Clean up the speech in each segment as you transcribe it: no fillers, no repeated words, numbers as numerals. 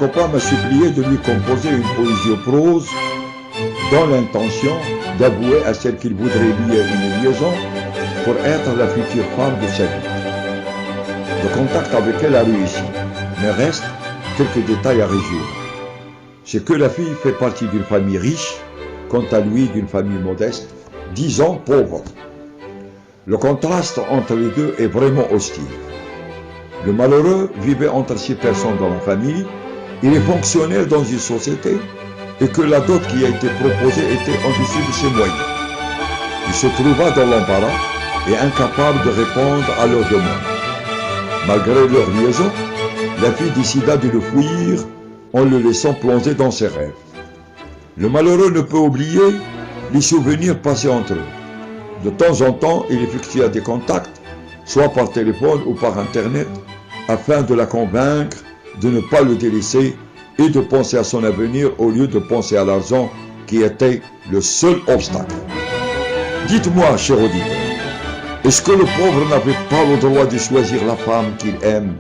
copain m'a supplié de lui composer une poésie en prose dans l'intention d'avouer à celle qu'il voudrait lier une liaison pour être la future femme de sa vie. Le contact avec elle a réussi, mais reste quelques détails à résoudre. C'est que la fille fait partie d'une famille riche, quant à lui d'une famille modeste, disons pauvre. Le contraste entre les deux est vraiment hostile. Le malheureux vivait entre 6 personnes dans la famille, il est fonctionnaire dans une société et que la dot qui a été proposée était en dessous de ses moyens. Il se trouva dans l'embarras et incapable de répondre à leurs demandes. Malgré leur liaison, la fille décida de le fuir en le laissant plonger dans ses rêves. Le malheureux ne peut oublier les souvenirs passés entre eux. De temps en temps, il effectua des contacts, soit par téléphone ou par Internet, afin de la convaincre de ne pas le délaisser et de penser à son avenir au lieu de penser à l'argent qui était le seul obstacle. Dites-moi, cher auditeur, est-ce que le pauvre n'avait pas le droit de choisir la femme qu'il aime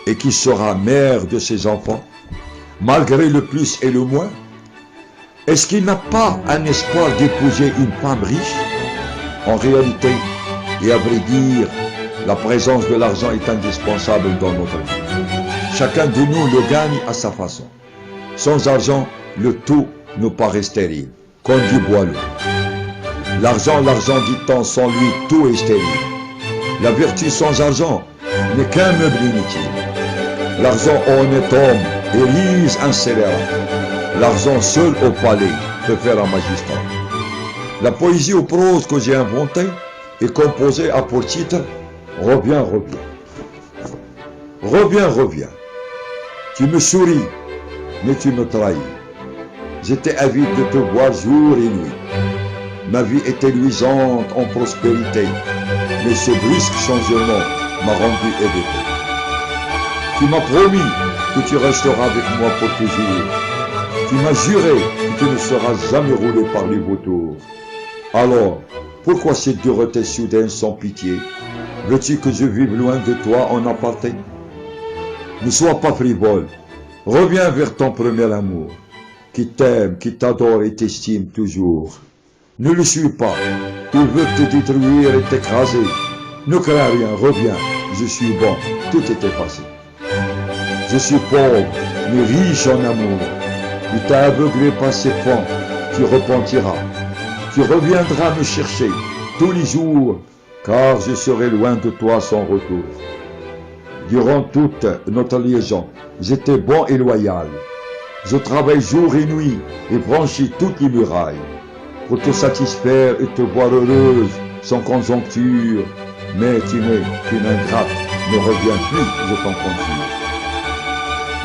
et qui sera mère de ses enfants, malgré le plus et le moins? Est-ce qu'il n'a pas un espoir d'épouser une femme riche? En réalité, et à vrai dire, la présence de l'argent est indispensable dans notre vie. Chacun de nous le gagne à sa façon. Sans argent, le tout nous paraît stérile, comme dit Boileau. L'argent, dit-on, sans lui, tout est stérile. La vertu sans argent n'est qu'un meuble inutile. L'argent honnête homme érise un scélérat. L'argent seul au palais peut faire un magistrat. La poésie aux prose que j'ai inventée est composée à pour titre « Reviens, reviens ». Reviens, reviens. Tu me souris, mais tu me trahis. J'étais avide de te voir jour et nuit. Ma vie était luisante en prospérité, mais ce brusque changement m'a rendu hébété. Tu m'as promis que tu resteras avec moi pour toujours. Tu m'as juré que tu ne seras jamais roulé par les vautours. Alors, pourquoi cette dureté soudaine sans pitié? Veux-tu que je vive loin de toi en aparté? Ne sois pas frivole. Reviens vers ton premier amour, qui t'aime, qui t'adore et t'estime toujours. Ne le suis pas. Il veut te détruire et t'écraser. Ne crains rien, reviens. Je suis bon. Tout est effacé. Je suis pauvre, mais riche en amour. Il t'a aveuglé par ses fonds. Tu repentiras. Tu reviendras me chercher tous les jours, car je serai loin de toi sans retour. Durant toute notre liaison, j'étais bon et loyal. Je travaille jour et nuit et franchis toutes les murailles pour te satisfaire et te voir heureuse sans conjoncture. Mais tu n'es qu'une ingrate, ne reviens plus, je t'en conjure.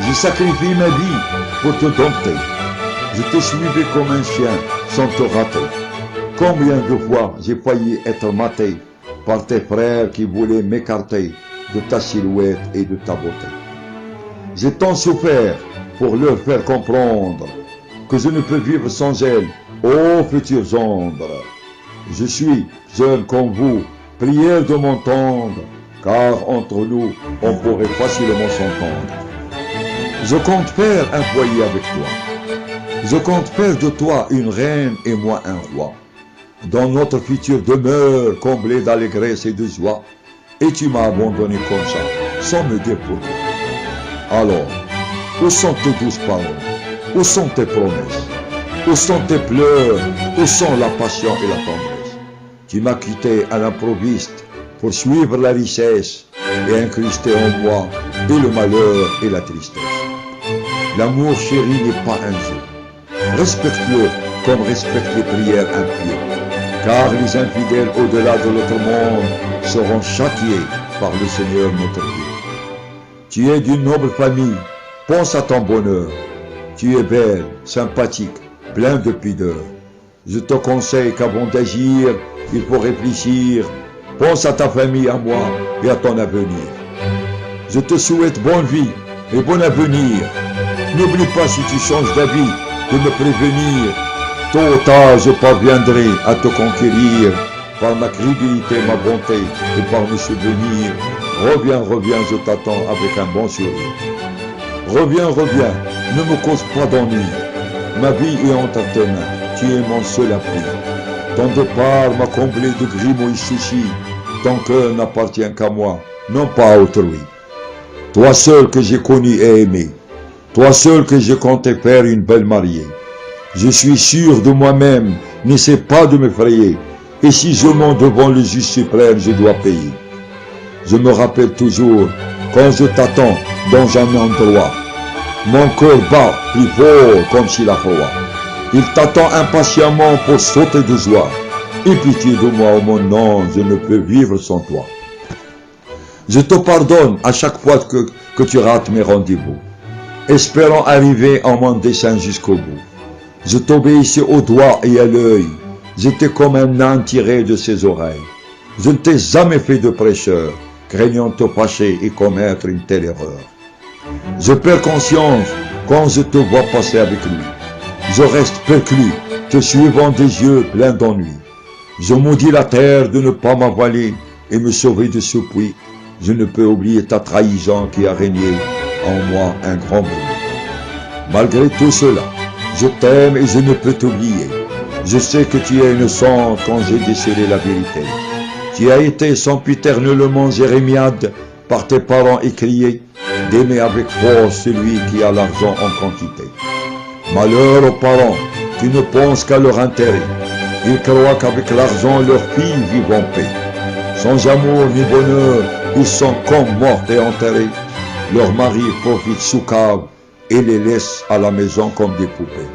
J'ai sacrifié ma vie pour te dompter. Je te suivais comme un chien sans te rater. Combien de fois j'ai failli être maté par tes frères qui voulaient m'écarter de ta silhouette et de ta beauté. J'ai tant souffert pour leur faire comprendre que je ne peux vivre sans elles, ô futurs ombres. Je suis jeune comme vous, prière de m'entendre, car entre nous, on pourrait facilement s'entendre. Je compte faire un foyer avec toi. Je compte faire de toi une reine et moi un roi. Dans notre future demeure comblée d'allégresse et de joie, et tu m'as abandonné comme ça, sans me dire pourquoi. Alors, où sont tes douces paroles? Où sont tes promesses? Où sont tes pleurs? Où sont la passion et la tendresse? Tu m'as quitté à l'improviste pour suivre la richesse et incruster en moi et le malheur et la tristesse. L'amour chéri n'est pas un jeu. Respecte-le comme respecte les prières impies. Car les infidèles au-delà de l'autre monde seront châtiés par le Seigneur notre Dieu. Tu es d'une noble famille, pense à ton bonheur. Tu es belle, sympathique, plein de pudeur. Je te conseille qu'avant d'agir, il faut réfléchir. Pense à ta famille, à moi et à ton avenir. Je te souhaite bonne vie et bon avenir. N'oublie pas, si tu changes d'avis, de me prévenir. Tôt ou tard, je parviendrai à te conquérir par ma crédulité, ma bonté et par mes souvenirs. Reviens, reviens, je t'attends avec un bon sourire. Reviens, reviens, ne me cause pas d'ennui. Ma vie est entre tes mains, tu es mon seul appui. Ton départ m'a comblé de grimaces et soucis. Ton cœur n'appartient qu'à moi, non pas à autrui. Toi seul que j'ai connu et aimé, toi seul que je comptais faire une belle mariée. Je suis sûr de moi-même, n'essaie pas de m'effrayer. Et si je monte devant le juge suprême, je dois payer. Je me rappelle toujours, quand je t'attends dans un endroit, mon cœur bat plus fort comme s'il a froid. Il t'attend impatiemment pour sauter de joie. Aie pitié de moi, oh mon ange, je ne peux vivre sans toi. Je te pardonne à chaque fois que tu rates mes rendez-vous, espérant arriver en mon dessein jusqu'au bout. Je t'obéissais au doigt et à l'œil, j'étais comme un âne tiré de ses oreilles. Je ne t'ai jamais fait de prêcheur, craignant te fâcher et commettre une telle erreur. Je perds conscience quand je te vois passer avec lui. Je reste perclus, te suivant des yeux pleins d'ennui. Je maudis la terre de ne pas m'avaler et me sauver de ce puits. Je ne peux oublier ta trahison qui a régné en moi un grand bruit. Malgré tout cela, je t'aime et je ne peux t'oublier. Je sais que tu es innocente quand j'ai décelé la vérité. Tu as été sempiternellement jérémiade par tes parents écriés, d'aimer avec force celui qui a l'argent en quantité. Malheur aux parents qui ne pensent qu'à leur intérêt. Ils croient qu'avec l'argent leurs filles vivent en paix. Sans amour ni bonheur, ils sont comme morts et enterrés. Leurs maris profitent sous cave et les laissent à la maison comme des poupées.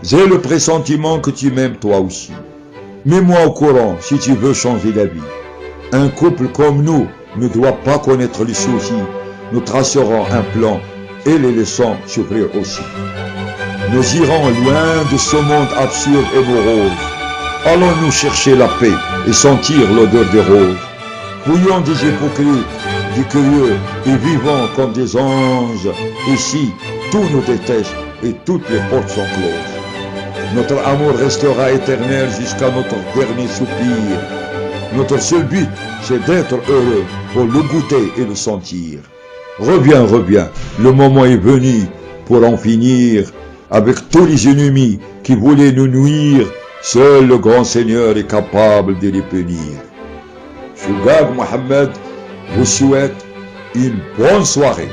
J'ai le pressentiment que tu m'aimes toi aussi. Mets-moi au courant si tu veux changer la vie. Un couple comme nous ne doit pas connaître les soucis. Nous tracerons un plan et les laissons souffrir aussi. Nous irons loin de ce monde absurde et morose. Allons-nous chercher la paix et sentir l'odeur des roses. Fouillons des hypocrites, des curieux et vivons comme des anges. Ici, tout nous déteste et toutes les portes sont closes. Notre amour restera éternel jusqu'à notre dernier soupir. Notre seul but, c'est d'être heureux pour le goûter et le sentir. Reviens, reviens, le moment est venu pour en finir avec tous les ennemis qui voulaient nous nuire. Seul le grand Seigneur est capable de les punir. Chougag Mohamed vous souhaite une bonne soirée.